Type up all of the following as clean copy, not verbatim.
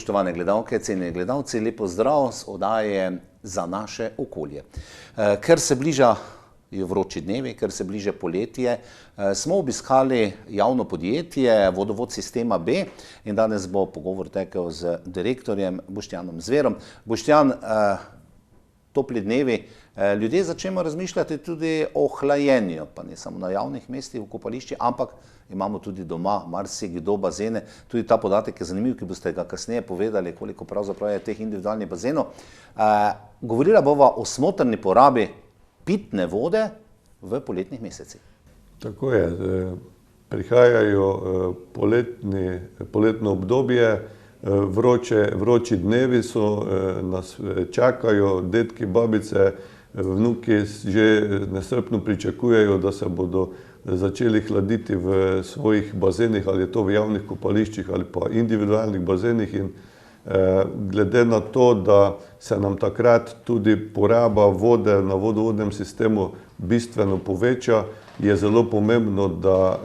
Spoštovane gledalke, cenjeni gledalci, lepo zdrav z oddaje Za naše okolje. Ker se bližajo vroči dnevi, ker se bliža poletje, smo obiskali javno podjetje Vodovod sistema B in danes bo pogovor tekel z direktorjem Boštjanom Zverom. Boštjan, topli dnevi, ljudje začnemo razmišljati tudi o hlajenju, pa ne samo na javnih mestih, v kopališčih, ampak imamo tudi doma marsikdo bazene. Tudi ta podatek je zanimiv, ki boste ga kasneje povedali, koliko pravzaprav je teh individualnih bazenov. Govorila bova o smotrni porabi pitne vode v poletnih mesecih. Tako je. Prihajajo poletno obdobje, vroči dnevi so, nas čakajo, dedki, babice, vnuki že nestrpno pričakujejo, da se bodo začeli hladiti v svojih bazenih, ali je to v javnih kopališčih ali pa individualnih bazenih. In glede na to, da se nam takrat tudi poraba vode na vodovodnem sistemu bistveno poveča, je zelo pomembno, da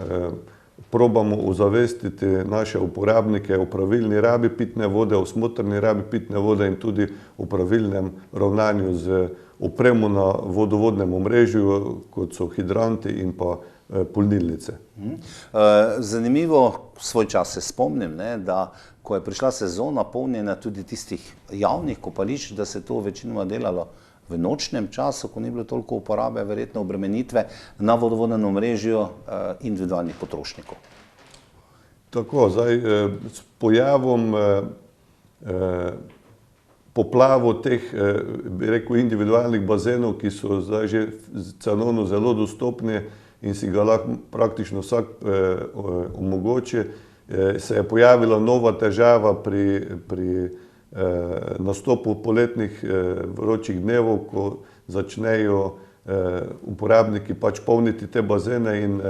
probamo ozavestiti naše uporabnike o pravilni rabi pitne vode, o smotrni rabi pitne vode in tudi o pravilnem ravnanju z opremo na vodovodnem omrežju, kot so hidranti in pa polnilnice. Zanimivo, svoj čas se spomnim, da ko je prišla sezona polnjenja tudi tistih javnih kopališč, da se to večinoma delalo v nočnem času, ko ni bilo toliko uporabe, verjetno obremenitve na vodovodnem omrežju individualnih potrošnikov. Tako, zdaj s pojavom poplavo teh, bi rekel, individualnih bazenov, ki so zdaj že cenovno zelo dostopni in si ga lahko praktično vsak omogoči, se je pojavila nova težava pri nastopu poletnih vročih dnevov, ko začnejo uporabniki pač polniti te bazene in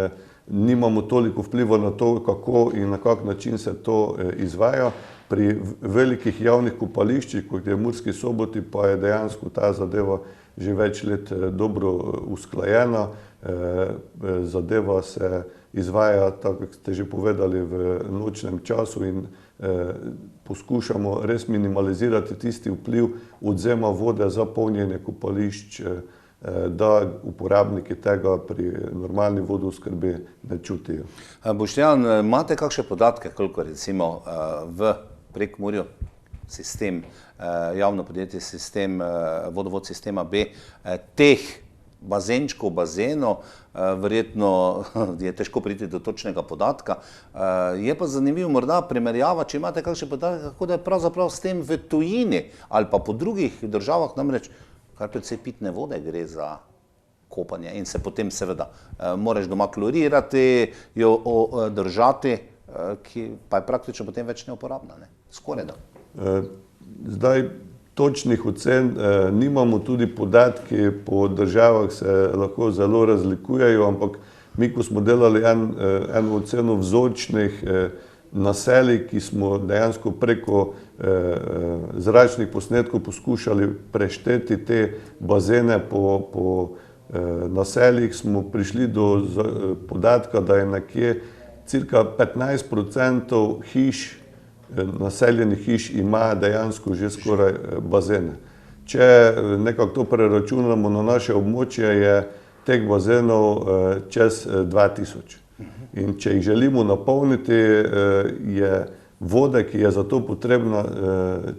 nimamo toliko vpliva na to, kako in na kak način se to izvaja. Pri velikih javnih kopališčih, kot je v Murski Soboti, pa je dejansko ta zadeva že več let dobro usklajena. Zadeva se izvaja, tako kot ste že povedali, v nočnem času in poskušamo res minimalizirati tisti vpliv odvzema vode za polnjenje kopališč, da uporabniki tega pri normalni vodooskrbi ne čutijo. Boštjan, imate kakšne podatke, koliko recimo v Prekmurju sistem, javno podjetje sistem, Vodovod sistema B, teh bazenčkov, bazenov, verjetno je težko priti do točnega podatka. Je pa zanimivo morda primerjava, če imate kakšne podatke, kako da je pravzaprav s tem v tujini ali pa po drugih državah, namreč kar predvsej pitne vode gre za kopanje in se potem seveda moraš doma klorirati, jo držati, ki pa je praktično potem več neuporabna, skoraj da. Zdaj, točnih ocen nimamo, tudi podatki po državah se lahko zelo razlikujejo, ampak mi, ko smo delali eno oceno vzorčnih naselij, ki smo dejansko preko zračnih posnetkov poskušali prešteti te bazene po naseljih, smo prišli do podatka, da je nekje cirka 15% hiš, naseljenih hiš ima dejansko že skoraj bazene. Če nekako to preračunamo na naše območje, je teh bazenov čez 2000. In če jih želimo napolniti, je vode, ki je za to potrebna,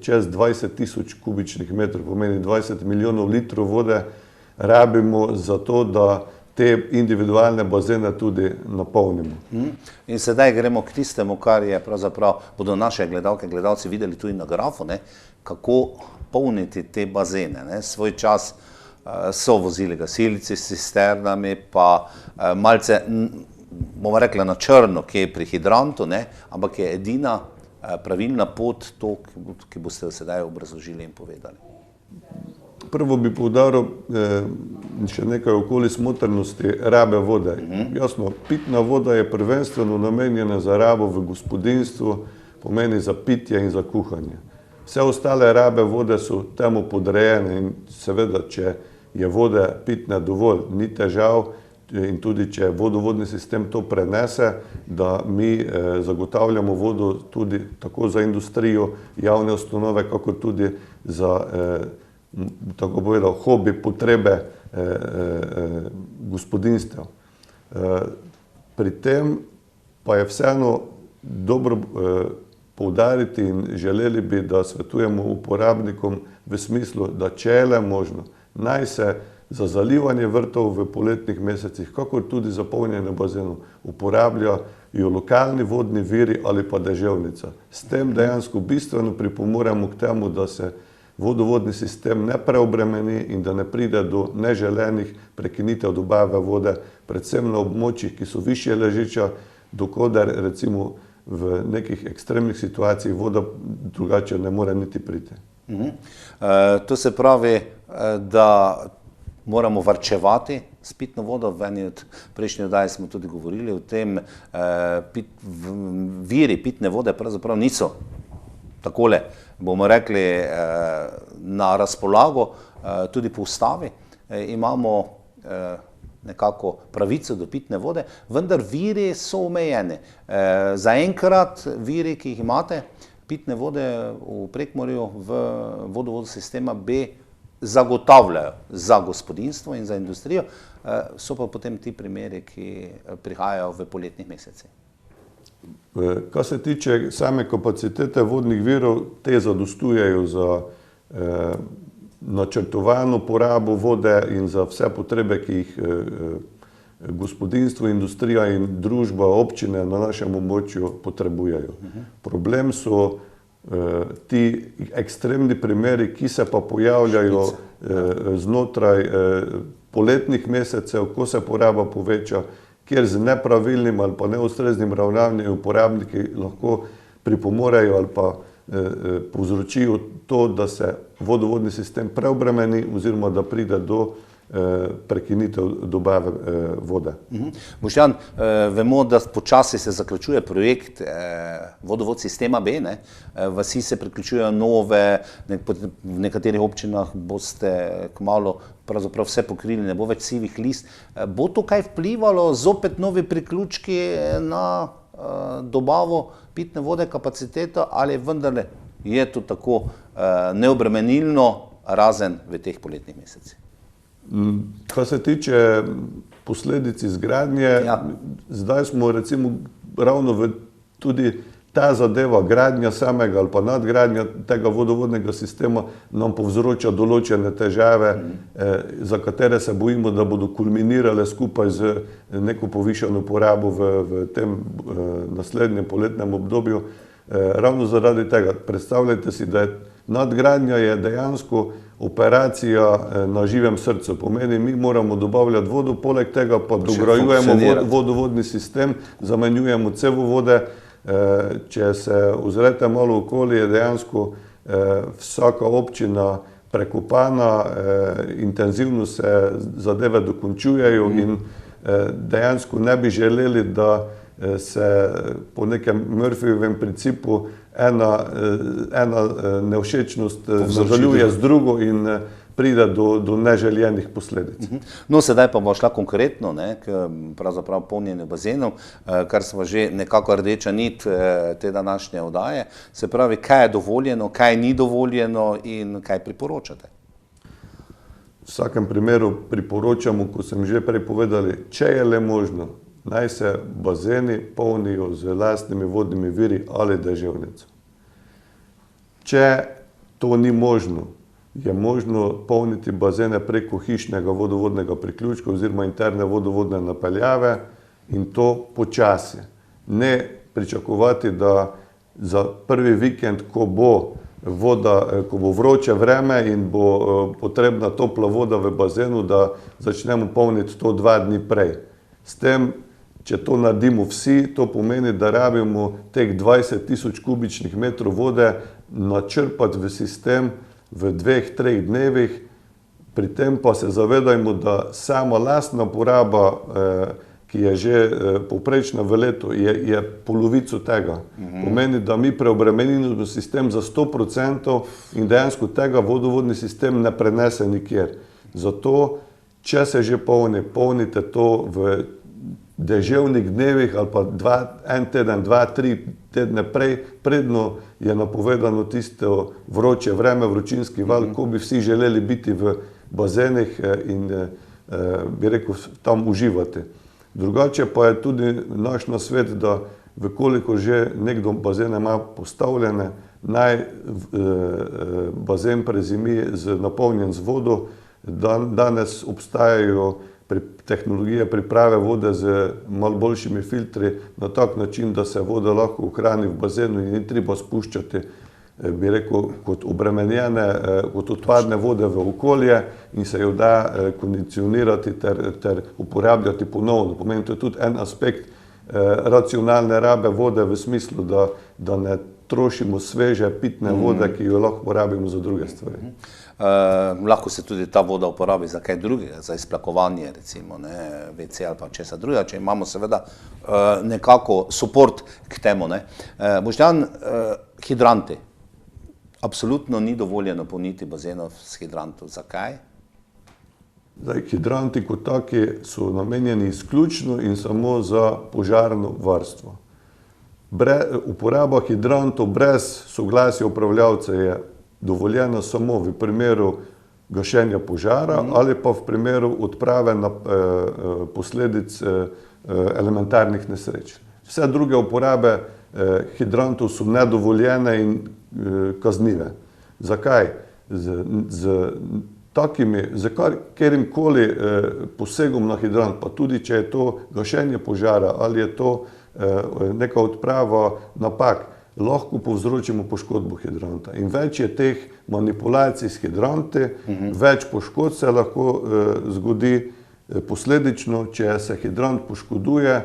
čez 20.000 kubičnih metrov, pomeni 20 milijonov litrov vode rabimo za to, da te individualne bazene tudi napolnimo. In sedaj gremo k tistemu, kar je pravzaprav, bodo naše gledalke, gledalci videli tudi na grafu, kako polniti te bazene. Svoj čas so vozili gasilci s cisternami, pa malce, bomo rekla, na črno, ki je pri hidrantu, ampak je edina pravilna pot to, ki boste sedaj obrazložili in povedali. Prvo bi poudaril še nekaj okoli smotrnosti rabe vode. Jasno, pitna voda je prvenstveno namenjena za rabo v gospodinjstvu, pomeni za pitje in za kuhanje. Vse ostale rabe vode so temu podrejene in seveda, če je vode pitne dovolj, ni težav, in tudi če vodovodni sistem to prenese, da mi zagotavljamo vodo tudi tako za industrijo, javne ustanove, kako tudi za, tako povedal, hobi potrebe gospodinjstev. Pri tem pa je vseeno dobro poudariti in želeli bi, da svetujemo uporabnikom v smislu, da če je le možno, naj se za zalivanje vrtov v poletnih mesecih, kakor tudi za polnjenje bazenov, uporabljajo lokalni vodni viri ali pa deževnica. S tem dejansko bistveno pripomoremo k temu, da se vodovodni sistem ne preobremeni in da ne pride do neželenih prekinitev dobave vode, predvsem na območjih, ki so višje ležeča, dokler recimo v nekih ekstremnih situacijah voda drugače ne more niti priti. To se pravi, da moramo varčevati s pitno vodo. V eni od prejšnjih oddaj smo tudi govorili o tem, viri pitne vode pravzaprav niso takole, bomo rekli, na razpolago, tudi po ustavi imamo nekako pravico do pitne vode, vendar viri so omejeni. Zaenkrat viri, ki jih imate, pitne vode v Prekmurju v vodovodu sistema B zagotavljajo za gospodinjstvo in za industrijo, so pa potem ti primeri, ki prihajajo v poletnih mesecih. Kar se tiče same kapacitete vodnih virov, te zadostujejo za načrtovano porabo vode in za vse potrebe, ki jih gospodinjstvo, industrija in družba, občine na našem območju potrebujejo. Problem so ti ekstremni primeri, ki se pa pojavljajo znotraj poletnih mesecev, ko se poraba poveča, kjer z nepravilnim ali pa neustreznim ravnanjem uporabniki lahko pripomorejo ali pa povzročijo to, da se vodovodni sistem preobremeni oziroma da pride do prekinitev dobave vode. Boštjan, vemo, da počasi se zaključuje projekt vodovod sistema B, vasi se priključujejo nove, v nekaterih občinah boste kmalu pravzaprav vse pokrili, ne bo več sivih list. Bo to kaj vplivalo, zopet novi priključki na dobavo pitne vode, kapaciteto, ali vendarle je to tako neobremenilno, razen v teh poletnih mesecih? Kar se tiče posledic izgradnje, zdaj smo recimo ravno tudi ta zadeva, gradnja samega ali pa nadgradnja tega vodovodnega sistema nam povzroča določene težave, za katere se bojimo, da bodo kulminirale skupaj z neko povišano porabo v tem naslednjem poletnem obdobju. Ravno zaradi tega, predstavljajte si, da je nadgradnja je dejansko operacija na živem srcu. Pomeni, mi moramo dobavljati vodo, poleg tega pa dograjujemo vodovodni sistem, zamenjujemo cevovode. Če se ozrete malo okoli, je dejansko vsaka občina prekopana, intenzivno se zadeve dokončujejo in dejansko ne bi želeli, da se po nekem Murphyjevem principu ena nevšečnost nadaljuje z drugo in pride do neželjenih posledic. No, sedaj pa bo šla konkretno k pravzaprav polnjenju bazenov, kar smo že nekako rdeča nit te današnje oddaje. Se pravi, kaj je dovoljeno, kaj ni dovoljeno in kaj priporočate? V vsakem primeru priporočamo, ko sem že prej povedali, če je le možno, naj se bazeni polnijo z lastnimi vodnimi viri ali deževnico. Če to ni možno, je možno polniti bazene preko hišnega vodovodnega priključka oziroma interne vodovodne napeljave in to počasi. Ne pričakovati, da za prvi vikend, ko bo vroče vreme in bo potrebna topla voda v bazenu, da začnemo polniti to 2 dni prej. S tem, če to naredimo vsi, to pomeni, da rabimo teh 20.000 kubičnih metrov vode načrpati v sistem v 2-3 dnevih, pri tem pa se zavedajmo, da sama lastna poraba, ki je že povprečna v letu, je polovico tega. Pomeni, da mi preobremenimo sistem za 100% in dejansko tega vodovodni sistem ne prenese nikjer. Zato, če se že polni, polnite to v deževnih dnevih ali pa en teden, 2-3 tedne prej, predno je napovedano tisto vroče vreme, vročinski val, ko bi vsi želeli biti v bazenih in bi rekel, tam uživati. Drugače pa je tudi naš nasvet, da vkoliko že nekdo bazene ima postavljene, naj bazen prezimi napolnjen z vodo. Danes obstajajo tehnologije priprave vode z malo boljšimi filtri na tak način, da se voda lahko ohrani v bazenu in ni treba spuščati, bi rekel, kot obremenjene, kot odpadne vode v okolje in se jo da kondicionirati ter uporabljati ponovno. Pomeni, to je tudi en aspekt racionalne rabe vode v smislu, da ne trošimo sveže pitne vode, ki jo lahko uporabimo za druge stvari. Lahko se tudi ta voda uporabi za kaj drugega, za izplakovanje, recimo, WC ali pa česa drugega, če imamo seveda nekako suport k temu. Boštjan, hidranti. Absolutno ni dovoljeno polniti bazenov s hidrantov. Zakaj? Hidranti kot taki so namenjeni izključno in samo za požarno varstvo. Uporaba hidrantov brez soglasja upravljavca je dovoljena samo v primeru gašenja požara ali pa v primeru odprave posledic elementarnih nesreč. Vse druge uporabe hidrantov so nedovoljene in kaznive. Zakaj? Z katerimkoli posegom na hidrant, pa tudi če je to gašenje požara ali je to neka odprava napak, lahko povzročimo poškodbo hidranta. In več je teh manipulacij s hidranti, več poškodb se lahko zgodi. Posledično, če se hidrant poškoduje,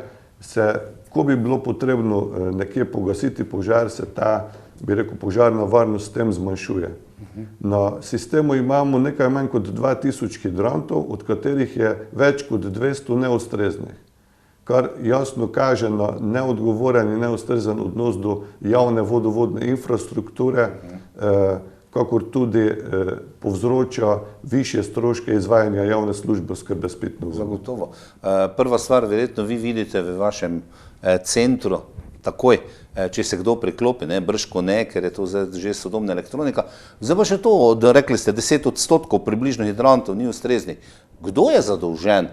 ko bi bilo potrebno nekje pogasiti požar, se ta, bi rekel, požarna varnost s tem zmanjšuje. Na sistemu imamo nekaj manj kot 2000 hidrantov, od katerih je več kot 200 neustreznih, kar jasno kaže na neodgovoren in neustrezen odnos do javne vodovodne infrastrukture, kakor tudi povzroča višje stroške izvajanja javne službe oskrbe s pitno vodo. Zagotovo. Prva stvar, verjetno vi vidite v vašem centru takoj, če se kdo priklopi, brško ne, ker je to že sodobna elektronika. Zdaj pa še to, da rekli ste, 10% približno hidrantov ni ustreznih. Kdo je zadolžen,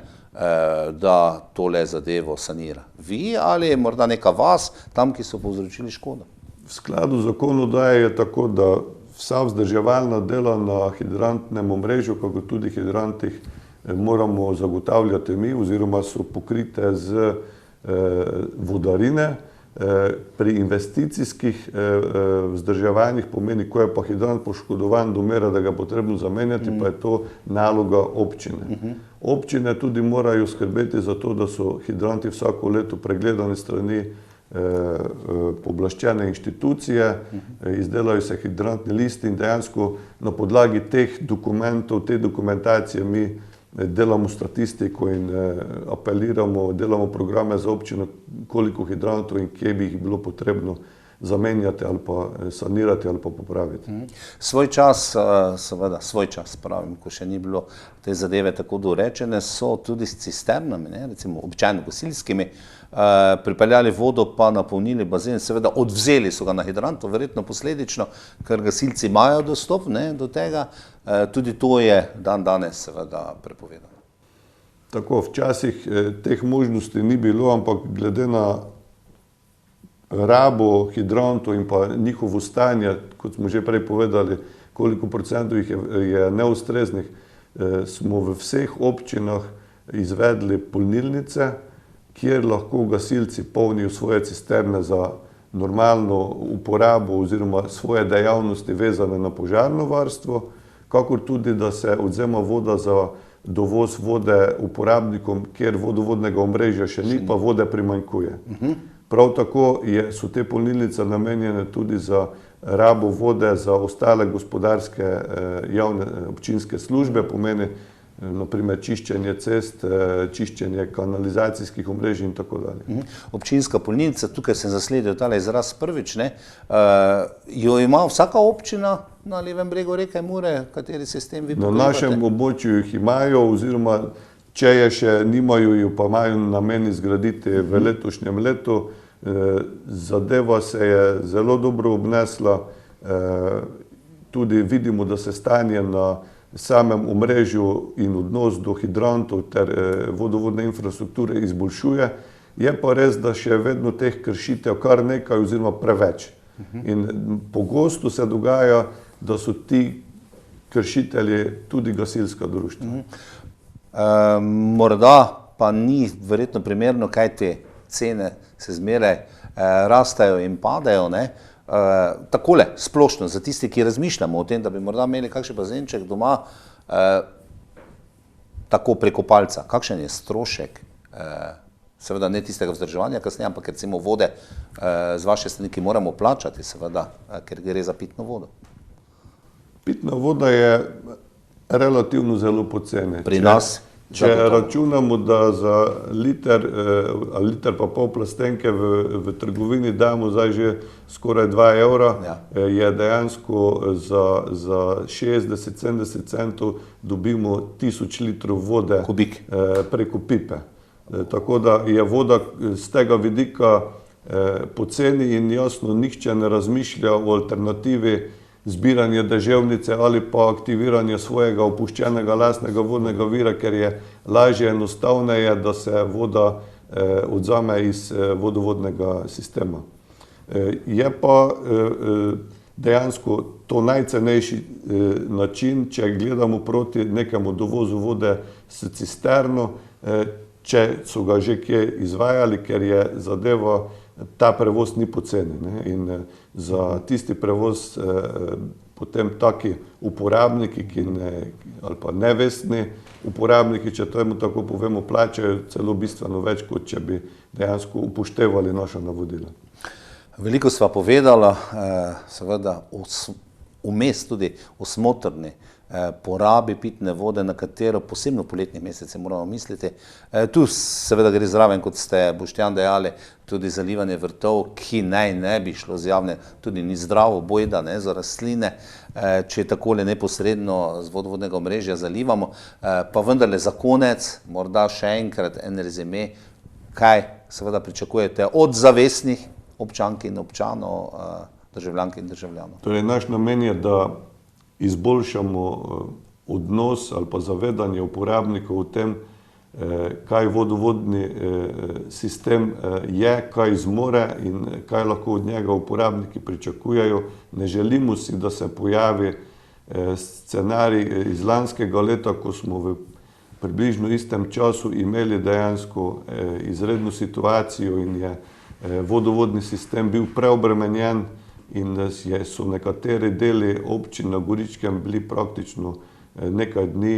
da tole zadevo sanira? Vi ali je morda neka vas tam, ki so povzročili škodo? V skladu z zakonodajo je tako, da vsa vzdrževalna dela na hidrantnem omrežju, kako tudi hidrantih, moramo zagotavljati mi oziroma so pokrite z vodarine. Pri investicijskih vzdrževanjih pomeni, ko je pa hidrant poškodovan do mere, da ga je potrebno zamenjati, pa je to naloga občine. Občine tudi morajo skrbeti za to, da so hidranti vsako leto pregledani strani pooblaščene inštitucije, izdelajo se hidrantni listi in dejansko na podlagi teh dokumentov, te dokumentacije mi delamo statistiko in apeliramo, delamo programe za občino, koliko hidrantov in kje bi jih bilo potrebno zamenjati ali pa sanirati ali pa popraviti. Svoj čas, seveda svoj čas pravim, ko še ni bilo te zadeve tako dorečene, so tudi s cisternami, recimo običajno gasilskimi, pripeljali vodo pa napolnili bazen, seveda odvzeli so ga na hidrantu, verjetno posledično, ker gasilci imajo dostop do tega, tudi to je dan danes seveda prepovedano. Tako, včasih teh možnosti ni bilo, ampak glede na rabo hidrantov in pa njihovo stanje, kot smo že prej povedali, koliko procentov jih je neustreznih, smo v vseh občinah izvedli polnilnice, kjer lahko gasilci polnijo svoje cisterne za normalno uporabo oziroma svoje dejavnosti vezane na požarno varstvo, kakor tudi, da se odvzema voda za dovoz vode uporabnikom, kjer vodovodnega omrežja še ni, pa vode primanjkuje. Prav tako so te polnilnice namenjene tudi za rabo vode za ostale gospodarske javne občinske službe, pomeni naprimer čiščenje cest, čiščenje kanalizacijskih omrežij in tako dalje. Občinska polnilnica, tukaj sem zasledil tale izraz prvič, jo ima vsaka občina na levem bregu reke Mure, kateri sistem vi Na pokrivate? našem območju jih imajo, oziroma če je še nimajo, jo pa imajo namen zgraditi v letošnjem letu. Zadeva se je zelo dobro obnesla, tudi vidimo, da se stanje na samem omrežju in odnos do hidrantov ter vodovodne infrastrukture izboljšuje. Je pa res, da še vedno teh kršitev kar nekaj oziroma preveč. In pogosto se dogaja, da so ti kršitelji tudi gasilska društva. Morda pa ni verjetno primerno, kaj te cene se zmeraj rastejo in padajo, ne? Takole, splošno, za tisti, ki razmišljamo o tem, da bi morda imeli kakšen bazenček doma, tako preko palca, kakšen je strošek, seveda ne tistega vzdrževanja kasneje, ampak recimo vode z vaše strani, ki moramo plačati, seveda, ker gre za pitno vodo. Pitna voda je relativno zelo poceni. Pri nas? Če računamo, da za liter pa pol plastenke v trgovini damo zdaj že skoraj 2 evra, je dejansko za 60-70 centov dobimo 1000 litrov vode preko pipe. Tako da je voda z tega vidika poceni in jasno nihče ne razmišlja o alternativi zbiranja deževnice ali pa aktiviranja svojega opuščenega lastnega vodnega vira, ker je lažje, enostavneje, da se voda odzame iz vodovodnega sistema. Je pa dejansko to najcenejši način, če gledamo proti nekemu dovozu vode s cisterno, če so ga že kje izvajali, ker je zadeva, ta prevoz ni poceni. In za tisti prevoz potem taki uporabniki, ali pa nevestni uporabniki, če temu tako povemo, plačajo celo bistveno več, kot če bi dejansko upoštevali naša navodila. Veliko sva povedala, seveda vmes tudi o smotrni porabi pitne vode, na katero posebno poletnih mesece moramo misliti. Tu seveda gre zraven, kot ste Boštjan dejali, tudi zalivanje vrtov, ki naj ne bi šlo z javne, tudi ni zdravo, bojda za rastline, če takole neposredno z vodovodnega omrežja zalivamo. Pa vendarle za konec, morda še enkrat en rezime, kaj seveda pričakujete od zavestnih občank in občanov, državljank in državljanov. Torej, naš namen je, da izboljšamo odnos ali pa zavedanje uporabnikov o tem, kaj vodovodni sistem je, kaj zmore in kaj lahko od njega uporabniki pričakujejo. Ne želimo si, da se pojavi scenarij iz lanskega leta, ko smo v približno istem času imeli dejansko izredno situacijo in je vodovodni sistem bil preobremenjen in so nekateri deli občin na Goričkem bili praktično nekaj dni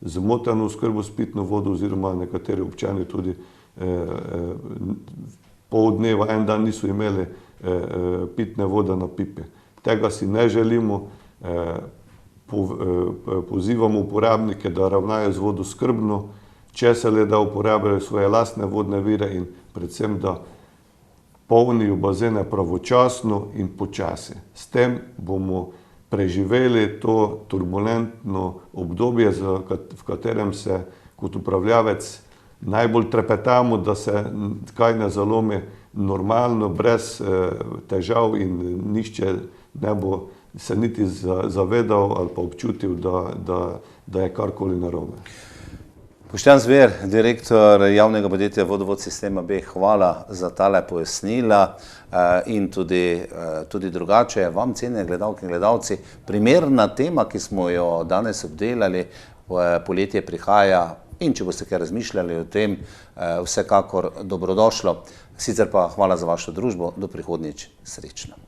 zmoteno oskrbo s pitno vodo, oziroma nekateri občani tudi pol dneva, en dan niso imeli pitne vode na pipi. Tega si ne želimo. Pozivamo uporabnike, da ravnajo z vodo skrbno, če se le da uporabljajo svoje lastne vodne vire in predvsem, da polnijo bazene pravočasno in počasi. S tem bomo preživeli to turbulentno obdobje, v katerem se kot upravljavec najbolj trepetamo, da se kaj ne zalomi normalno, brez težav in nihče ne bo se niti zavedal ali pa občutil, da je karkoli narobe. Boštjan Zver, direktor javnega podjetja Vodovod sistema B, hvala za tale pojasnila in tudi drugače. Vam, cenjene gledalke in gledalci, primerna tema, ki smo jo danes obdelali, poletje prihaja in če boste kaj razmišljali o tem, vsekakor dobrodošlo. Sicer pa hvala za vašo družbo, do prihodnjič, srečno.